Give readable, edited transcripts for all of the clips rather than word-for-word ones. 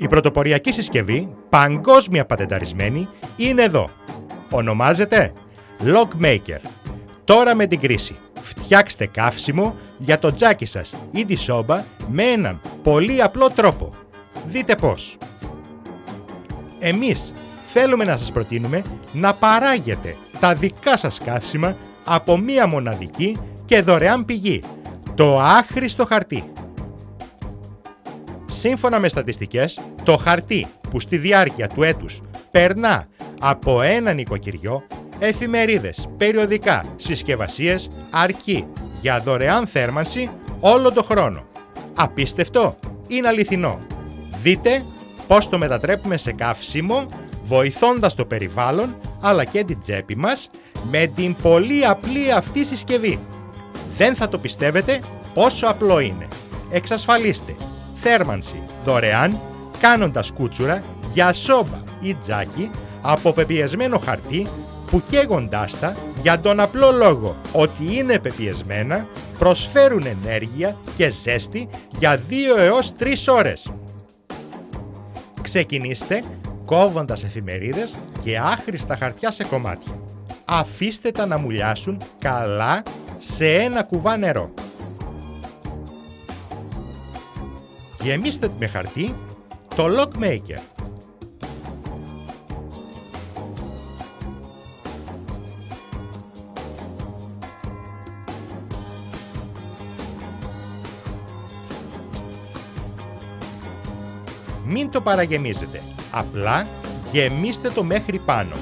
Η πρωτοποριακή συσκευή, παγκόσμια πατενταρισμένη, είναι εδώ. Ονομάζεται Lockmaker. Τώρα με την κρίση, φτιάξτε καύσιμο για το τζάκι σας ή τη σόμπα με έναν πολύ απλό τρόπο. Δείτε πώς. Εμείς θέλουμε να σας προτείνουμε να παράγετε τα δικά σας καύσιμα από μία μοναδική και δωρεάν πηγή, το άχρηστο χαρτί. Σύμφωνα με στατιστικές, το χαρτί που στη διάρκεια του έτους περνά από ένα νοικοκυριό, εφημερίδες, περιοδικά, συσκευασίες, αρκεί για δωρεάν θέρμανση όλο το χρόνο. Απίστευτο? Είναι αληθινό. Δείτε πώς το μετατρέπουμε σε καύσιμο, βοηθώντας το περιβάλλον αλλά και την τσέπη μας με την πολύ απλή αυτή συσκευή. Δεν θα το πιστεύετε πόσο απλό είναι. Εξασφαλίστε θέρμανση δωρεάν, κάνοντας κούτσουρα για σόμπα ή τζάκι από πεπιεσμένο χαρτί που καίγοντάς τα για τον απλό λόγο ότι είναι πεπιεσμένα, προσφέρουν ενέργεια και ζέστη για 2 έως 3 ώρες. Ξεκινήστε κόβοντας εφημερίδες και άχρηστα χαρτιά σε κομμάτια. Αφήστε τα να μουλιάσουν καλά σε ένα κουβά νερό. Γεμίστε με χαρτί το Lockmaker. Μην το παραγεμίζετε, απλά γεμίστε το μέχρι πάνω.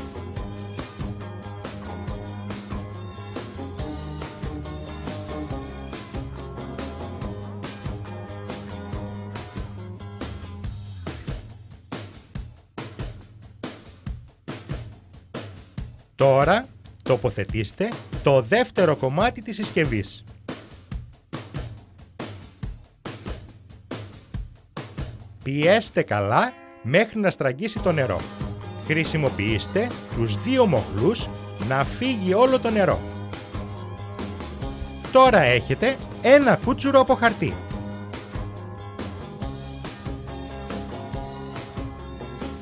Τώρα τοποθετήστε το δεύτερο κομμάτι της συσκευής. Πιέστε καλά μέχρι να στραγγίσει το νερό. Χρησιμοποιήστε τους 2 μοχλούς να φύγει όλο το νερό. Τώρα έχετε ένα κούτσουρο από χαρτί.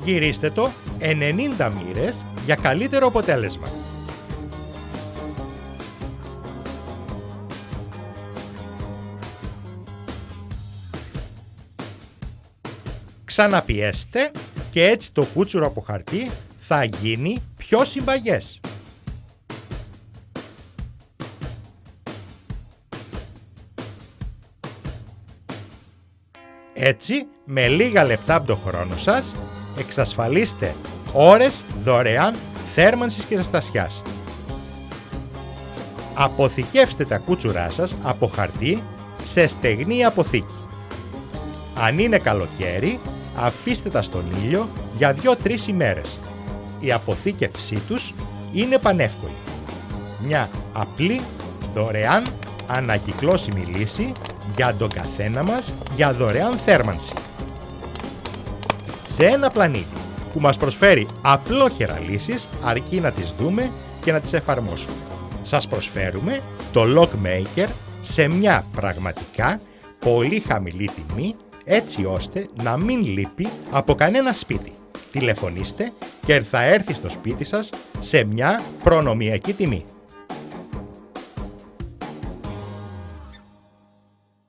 Γυρίστε το 90 μοίρες για καλύτερο αποτέλεσμα. Ξαναπιέστε και έτσι το κούτσουρο από χαρτί θα γίνει πιο συμπαγές. Έτσι, με λίγα λεπτά από το χρόνο σας, εξασφαλίστε ώρες δωρεάν θέρμανσης και ζεστασιάς. Αποθηκεύστε τα κούτσουρά σας από χαρτί σε στεγνή αποθήκη. Αν είναι καλοκαίρι, αφήστε τα στον ήλιο για 2-3 ημέρες. Η αποθήκευσή τους είναι πανεύκολη. Μια απλή, δωρεάν, ανακυκλώσιμη λύση για τον καθένα μας για δωρεάν θέρμανση. Σε ένα πλανήτη που μας προσφέρει απλόχερα λύσεις, αρκεί να τις δούμε και να τις εφαρμόσουμε. Σας προσφέρουμε το Lockmaker σε μια πραγματικά πολύ χαμηλή τιμή, έτσι ώστε να μην λείπει από κανένα σπίτι. Τηλεφωνήστε και θα έρθει στο σπίτι σας σε μια προνομιακή τιμή.